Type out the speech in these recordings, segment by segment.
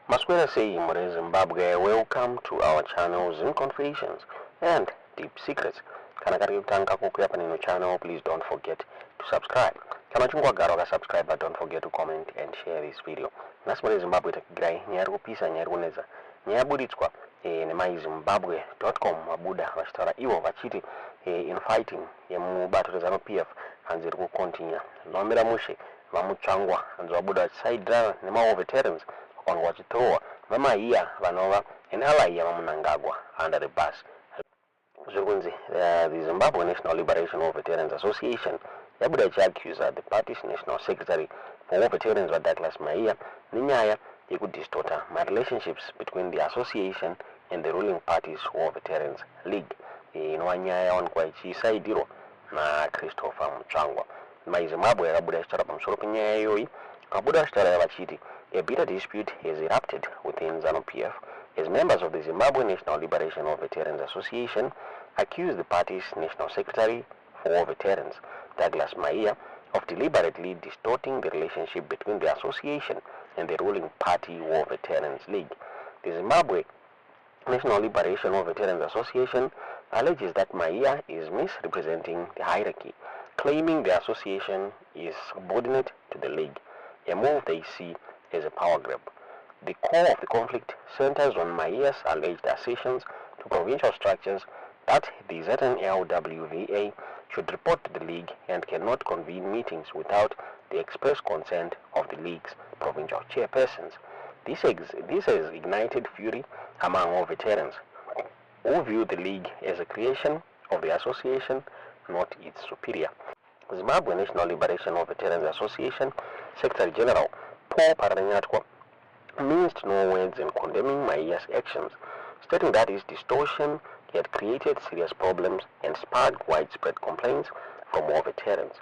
Masquera say in Zimbabwe, welcome to our channels in Confessions and Deep Secrets. Kana kari kutanga kukuya panino channel, please don't forget to subscribe. Kama chungwa garo ka subscribe, but don't forget to comment and share this video. Nasmore Zimbabwe takigirai nyari kupisa nyari kuneza nyabuditswa nemaizimbabwe.com mabuda vachitaura ivo vachiti infighting yemubato rezanu-pf hanzi iri kukontinya. Nomira mushe vamutsvangwa hanzi vabuda vachisaidirana nemaveterans vanga vachitowa vamaiya vanova an ally yamamnangagwa under the bus. Zviri kunzi the Zimbabwe National Liberation War Veterans Association yabuda ichiaccusa the party's national secretary for war veterans vaDouglas Maiya nenyaya yekudistota my relationships between the association and the ruling party's War Veterans League. Inova nyaya yawanikwa ichisaidirwa naChristopher Mutsvangwa. MaiZimbabwe yakabuda ichitaura pamusoro penyaya iyoyi. Vakabuda vachitaura vachiti a bitter dispute has erupted within ZANU-PF as members of the Zimbabwe National Liberation War Veterans Association accuse the party's national secretary for war veterans, Douglas Maiya, of deliberately distorting the relationship between the association and the ruling party War Veterans League. The Zimbabwe National Liberation War Veterans Association alleges that Maiya is misrepresenting the hierarchy, claiming the association is subordinate to the league, a move they see as a power grab. The core of the conflict centers on Maiya's alleged assertions to provincial structures that the ZNLWVA should report to the league and cannot convene meetings without the express consent of the league's provincial chairpersons. This has ignited fury among all veterans, who view the league as a creation of the association, not its superior. Zimbabwe National Liberation War Veterans Association Secretary General Paul Paranyatwa minced no words in condemning Maiya's actions, stating that his distortion had created serious problems and sparked widespread complaints from war veterans.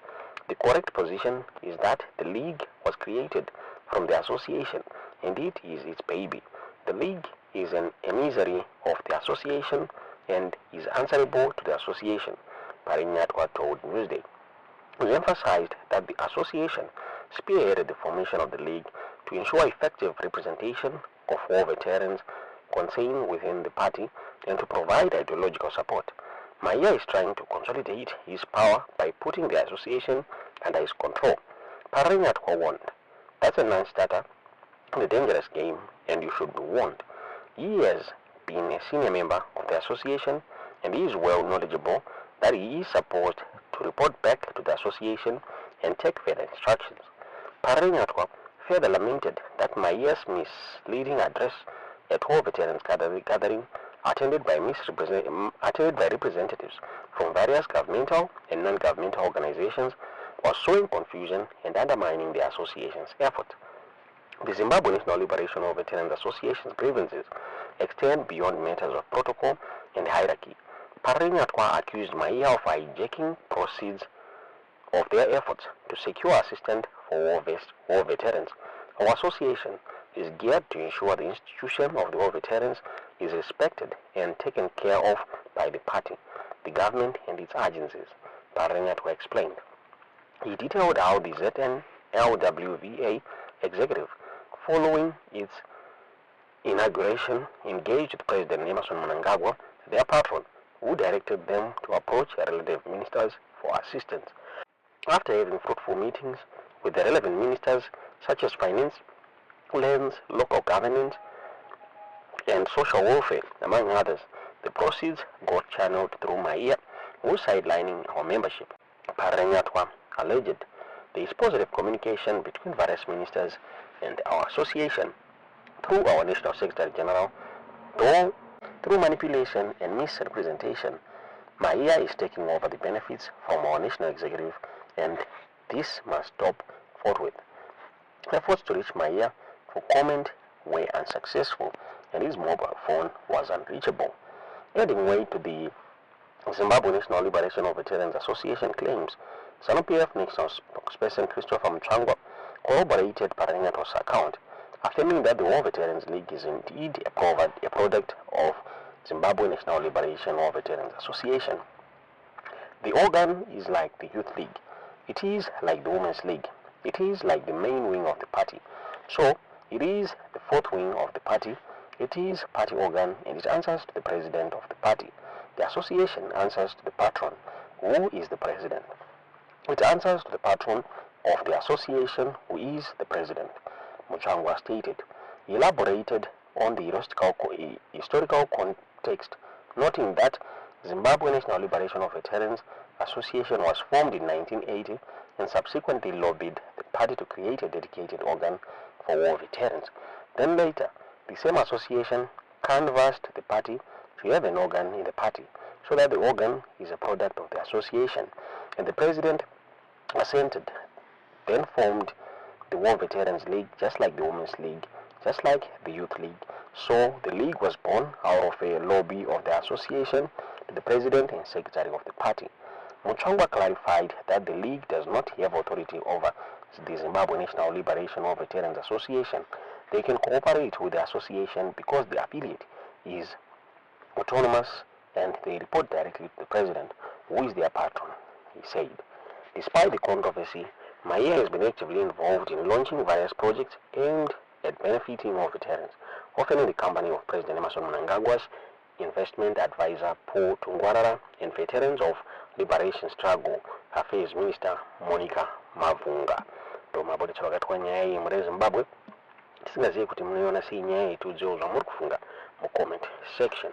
The correct position is that the league was created from the association and it is its baby. The league is an emissary of the association and is answerable to the association, Paranyatwa told Newsday. He emphasized that the association spearheaded the formation of the league to ensure effective representation of war veterans contained within the party and to provide ideological support. Maiya is trying to consolidate his power by putting the association under his control. Paranyatwa warned, that's a non-starter, a dangerous game, and you should be warned. He has been a senior member of the association and he is well knowledgeable that he is supposed to report back to the association and take further instructions. Paranyatwa further lamented that Maiya's misleading address at War Veterans gathering attended by representatives from various governmental and non-governmental organizations was sowing confusion and undermining the association's effort. The Zimbabwe National Liberation War Veterans Association's grievances extend beyond matters of protocol and hierarchy. Paranyatwa accused Maiya of hijacking proceeds of their efforts to secure assistance for war veterans. Our association is geared to ensure the institution of the war veterans is respected and taken care of by the party, the government and its agencies, Paranyatwa explained. He detailed how the ZNLWVA executive, following its inauguration, engaged President Mnangagwa, their patron, who directed them to approach relative ministers for assistance. After having fruitful meetings with the relevant ministers such as finance, lands, local government, and social welfare, among others, the proceeds got channeled through Maiya, who is sidelining our membership. Paranyatwa alleged there is positive communication between various ministers and our association through our National Secretary General, though through manipulation and misrepresentation, Maiya is taking over the benefits from our national executive, and this must stop forthwith. Efforts to reach Maiya for comment were unsuccessful, and his mobile phone was unreachable. Adding weight to the Zimbabwe National Liberation War Veterans Association claims, ZANU-PF National spokesperson Christopher Mutsvangwa corroborated Paranyatwa's account, affirming that the War Veterans League is indeed a product of Zimbabwe National Liberation War Veterans Association. The organ is like the Youth League. It is like the Women's League. It is like the main wing of the party. So, it is the fourth wing of the party. It is a party organ and it answers to the president of the party. The association answers to the patron, who is the president. It answers to the patron of the association, who is the president, Mutsvangwa stated. He elaborated on the historical context, noting that Zimbabwe National Liberation of Veterans Association was formed in 1980 and subsequently lobbied the party to create a dedicated organ for war veterans. Then later, the same association canvassed the party to have an organ in the party, so that the organ is a product of the association. And the president assented, then formed the War Veterans League, just like the Women's League, just like the Youth League. So the league was born out of a lobby of the association to the president and secretary of the party. Mutsvangwa clarified that the league does not have authority over the Zimbabwe National Liberation of Veterans Association. They can cooperate with the association because the affiliate is autonomous and they report directly to the president, who is their patron, he said. Despite the controversy, Maye has been actively involved in launching various projects aimed at benefiting war veterans, often in the company of President Mnangagwa's investment advisor Paul Tungwarara and Veterans of Liberation Struggle Affairs Minister Monica Mavunga. Tomabodi chawakatwa nyaya iyi muri Zimbabwe. Tisingaziye kuti munoiona sei nyaya iyi, tiudziwo zvamuri kufunga mu comment section.